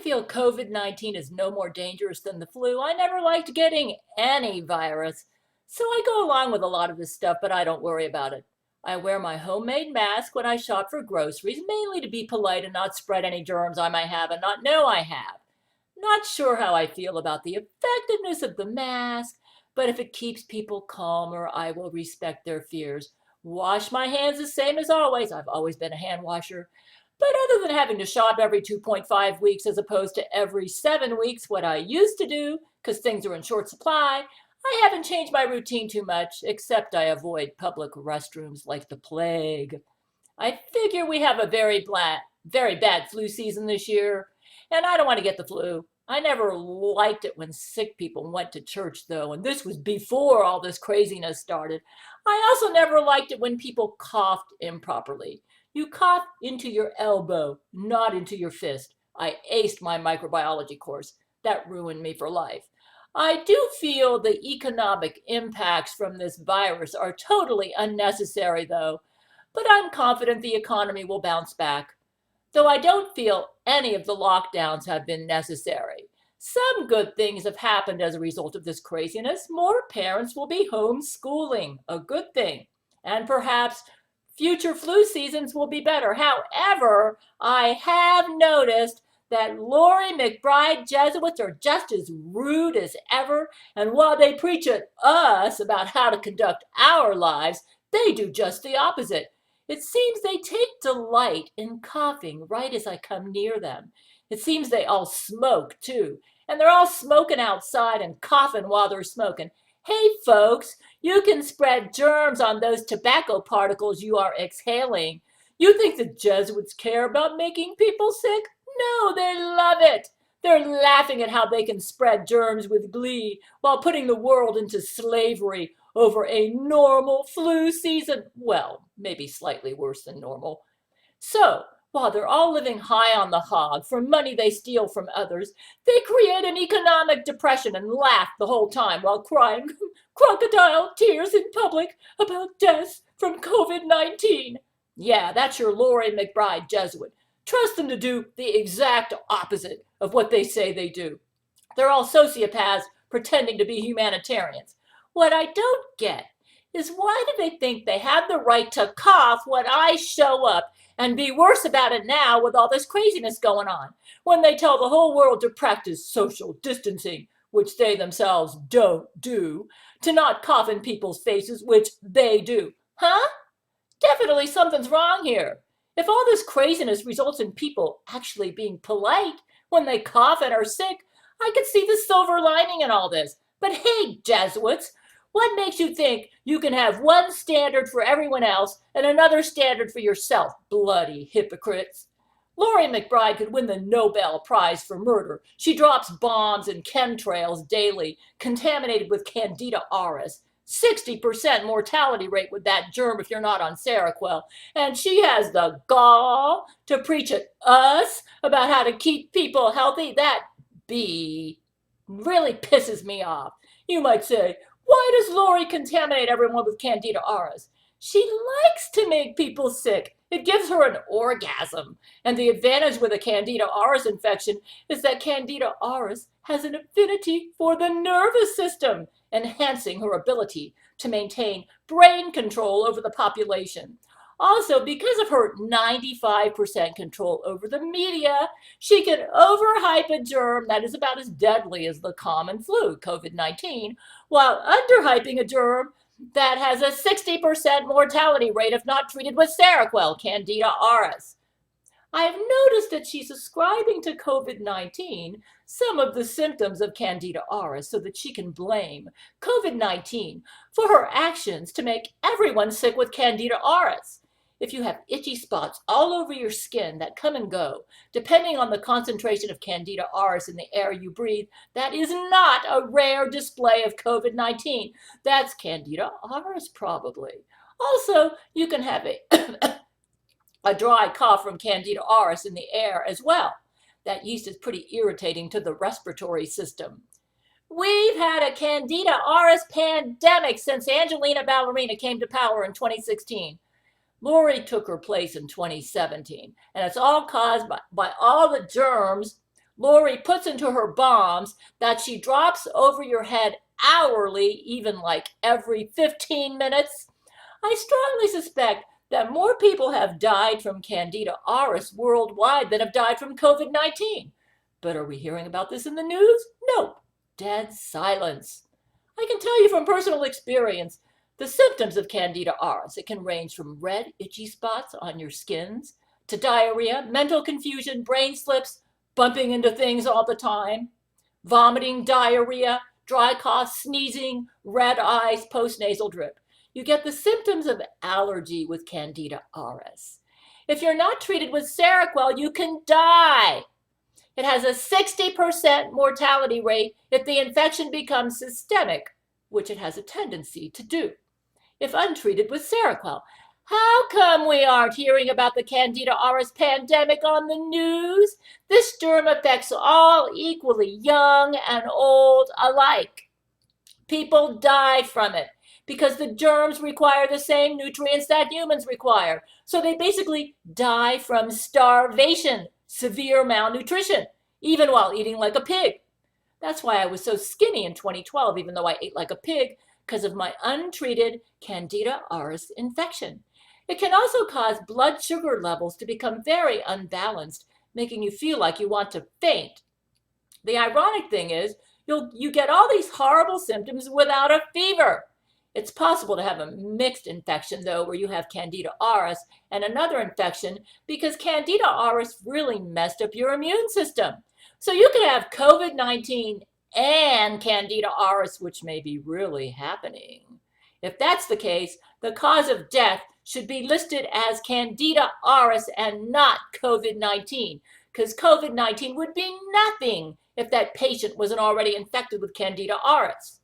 feel COVID-19 is no more dangerous than the flu. I never liked getting any virus. So I go along with a lot of this stuff, but I don't worry about it. I wear my homemade mask when I shop for groceries, mainly to be polite and not spread any germs I might have and not know I have. Not sure how I feel about the effectiveness of the mask, but if it keeps people calmer, I will respect their fears. Wash my hands the same as always. I've always been a hand washer. But other than having to shop every 2.5 weeks as opposed to every 7 weeks, what I used to do, because things are in short supply, I haven't changed my routine too much, except I avoid public restrooms like the plague. I figure we have a very bad flu season this year, and I don't want to get the flu. I never liked it when sick people went to church, though, and this was before all this craziness started. I also never liked it when people coughed improperly. You cough into your elbow, not into your fist. I aced my microbiology course. That ruined me for life. I do feel the economic impacts from this virus are totally unnecessary, though, but I'm confident the economy will bounce back. Though I don't feel any of the lockdowns have been necessary. Some good things have happened as a result of this craziness. More parents will be homeschooling, a good thing. And perhaps future flu seasons will be better. However, I have noticed that Lori McBride Jesuits are just as rude as ever, and while they preach at us about how to conduct our lives, they do just the opposite. It seems they take delight in coughing right as I come near them. It seems they all smoke, too, and they're all smoking outside and coughing while they're smoking. Hey, folks, you can spread germs on those tobacco particles you are exhaling. You think the Jesuits care about making people sick? No, they love it. They're laughing at how they can spread germs with glee while putting the world into slavery over a normal flu season. Well, maybe slightly worse than normal. So, while they're all living high on the hog for money they steal from others, they create an economic depression and laugh the whole time while crying crocodile tears in public about deaths from COVID-19. Yeah, that's your Lori McBride Jesuit. Trust them to do the exact opposite of what they say they do. They're all sociopaths pretending to be humanitarians. What I don't get is why do they think they have the right to cough when I show up and be worse about it now with all this craziness going on, when they tell the whole world to practice social distancing, which they themselves don't do, to not cough in people's faces, which they do. Huh? Definitely something's wrong here. If all this craziness results in people actually being polite when they cough and are sick, I could see the silver lining in all this. But hey, Jesuits, what makes you think you can have one standard for everyone else and another standard for yourself, bloody hypocrites? Lori McBride could win the Nobel Prize for murder. She drops bombs and chemtrails daily, contaminated with Candida auris. 60% mortality rate with that germ if you're not on Seroquel. And she has the gall to preach at us about how to keep people healthy. That bee really pisses me off. You might say, why does Lori contaminate everyone with Candida auris? She likes to make people sick. It gives her an orgasm. And the advantage with a Candida auris infection is that Candida auris has an affinity for the nervous system, enhancing her ability to maintain brain control over the population. Also, because of her 95% control over the media, she can overhype a germ that is about as deadly as the common flu, COVID-19, while underhyping a germ that has a 60% mortality rate if not treated with Seroquel, Candida auris. I've noticed that she's ascribing to COVID-19 some of the symptoms of Candida auris so that she can blame COVID-19 for her actions to make everyone sick with Candida auris. If you have itchy spots all over your skin that come and go, depending on the concentration of Candida auris in the air you breathe, that is not a rare display of COVID-19. That's Candida auris, probably. Also, you can have a dry cough from Candida auris in the air as well. That yeast is pretty irritating to the respiratory system. We've had a Candida auris pandemic since Angelina Ballerina came to power in 2016. Lori took her place in 2017, and it's all caused by all the germs Lori puts into her bombs that she drops over your head hourly, even like every 15 minutes. I strongly suspect that more people have died from Candida auris worldwide than have died from COVID-19. But are we hearing about this in the news? Nope. Dead silence. I can tell you from personal experience the symptoms of Candida auris. It can range from red, itchy spots on your skins to diarrhea, mental confusion, brain slips, bumping into things all the time, vomiting, diarrhea, dry cough, sneezing, red eyes, postnasal drip. You get the symptoms of allergy with Candida auris. If you're not treated with Seroquel, you can die. It has a 60% mortality rate if the infection becomes systemic, which it has a tendency to do if untreated with Seroquel. How come we aren't hearing about the Candida auris pandemic on the news? This germ affects all equally, young and old alike. People die from it because the germs require the same nutrients that humans require. So they basically die from starvation, severe malnutrition, even while eating like a pig. That's why I was so skinny in 2012, even though I ate like a pig, because of my untreated Candida auris infection. It can also cause blood sugar levels to become very unbalanced, making you feel like you want to faint. The ironic thing is, you get all these horrible symptoms without a fever. It's possible to have a mixed infection, though, where you have Candida auris and another infection, because Candida auris really messed up your immune system. So you could have COVID-19 and Candida auris, which may be really happening. If that's the case, the cause of death should be listed as Candida auris and not COVID-19, because COVID-19 would be nothing if that patient wasn't already infected with Candida auris.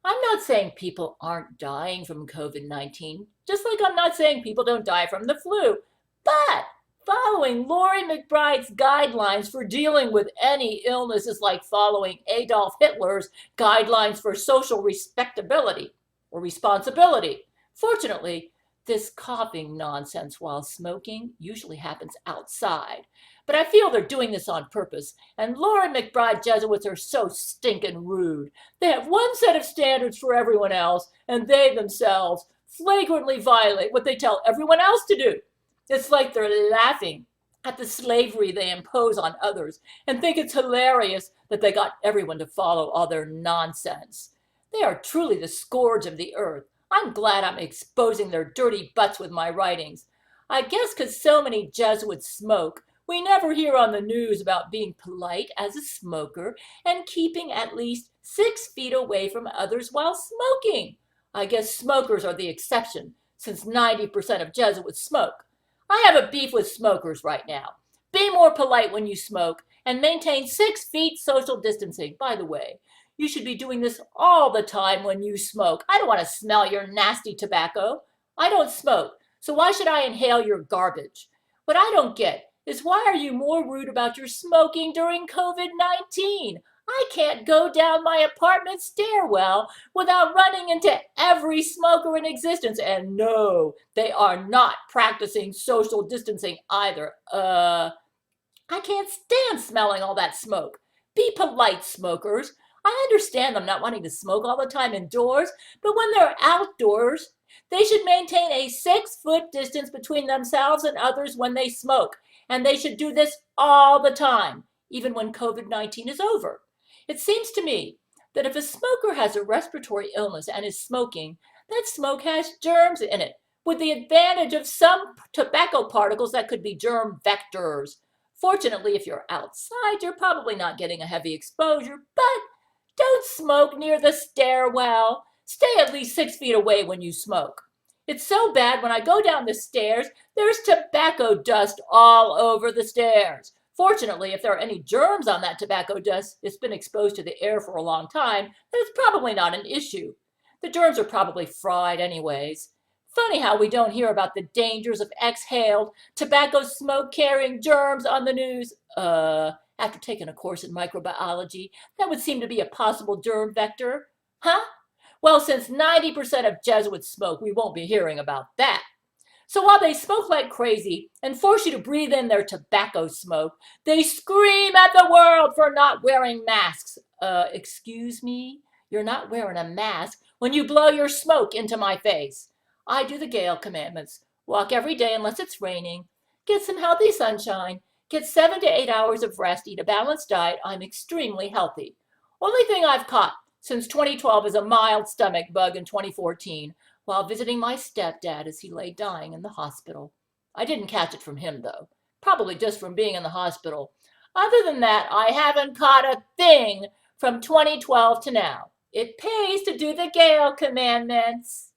I'm not saying people aren't dying from COVID-19, just like I'm not saying people don't die from the flu, but following Lori McBride's guidelines for dealing with any illness is like following Adolf Hitler's guidelines for social respectability or responsibility. Fortunately, this coughing nonsense while smoking usually happens outside. But I feel they're doing this on purpose, and Lori McBride Jesuits are so stinking rude. They have one set of standards for everyone else, and they themselves flagrantly violate what they tell everyone else to do. It's like they're laughing at the slavery they impose on others and think it's hilarious that they got everyone to follow all their nonsense. They are truly the scourge of the earth. I'm glad I'm exposing their dirty butts with my writings. I guess because so many Jesuits smoke, we never hear on the news about being polite as a smoker and keeping at least 6 feet away from others while smoking. I guess smokers are the exception, since 90% of Jesuits smoke. I have a beef with smokers right now. Be more polite when you smoke and maintain 6 feet social distancing. By the way, you should be doing this all the time when you smoke. I don't want to smell your nasty tobacco. I don't smoke, so why should I inhale your garbage? What I don't get is why are you more rude about your smoking during COVID-19? I can't go down my apartment stairwell without running into every smoker in existence. And no, they are not practicing social distancing either. I can't stand smelling all that smoke. Be polite, smokers. I understand them not wanting to smoke all the time indoors, but when they're outdoors, they should maintain a 6-foot distance between themselves and others when they smoke. And they should do this all the time, even when COVID-19 is over. It seems to me that if a smoker has a respiratory illness and is smoking, that smoke has germs in it, with the advantage of some tobacco particles that could be germ vectors. Fortunately, if you're outside, you're probably not getting a heavy exposure, but don't smoke near the stairwell. Stay at least 6 feet away when you smoke. It's so bad when I go down the stairs, there's tobacco dust all over the stairs. Fortunately, if there are any germs on that tobacco dust, it's been exposed to the air for a long time, then it's probably not an issue. The germs are probably fried anyways. Funny how we don't hear about the dangers of exhaled tobacco smoke carrying germs on the news. After taking a course in microbiology, that would seem to be a possible germ vector. Huh? Well, since 90% of Jesuits smoke, we won't be hearing about that. So while they smoke like crazy and force you to breathe in their tobacco smoke, they scream at the world for not wearing masks. Excuse me? You're not wearing a mask when you blow your smoke into my face. I do the Gale commandments. Walk every day unless it's raining. Get some healthy sunshine. Get 7 to 8 hours of rest. Eat a balanced diet. I'm extremely healthy. Only thing I've caught since 2012 is a mild stomach bug in 2014 while visiting my stepdad as he lay dying in the hospital. I didn't catch it from him, though, probably just from being in the hospital. Other than that, I haven't caught a thing from 2012 to now. It pays to do the Gale commandments.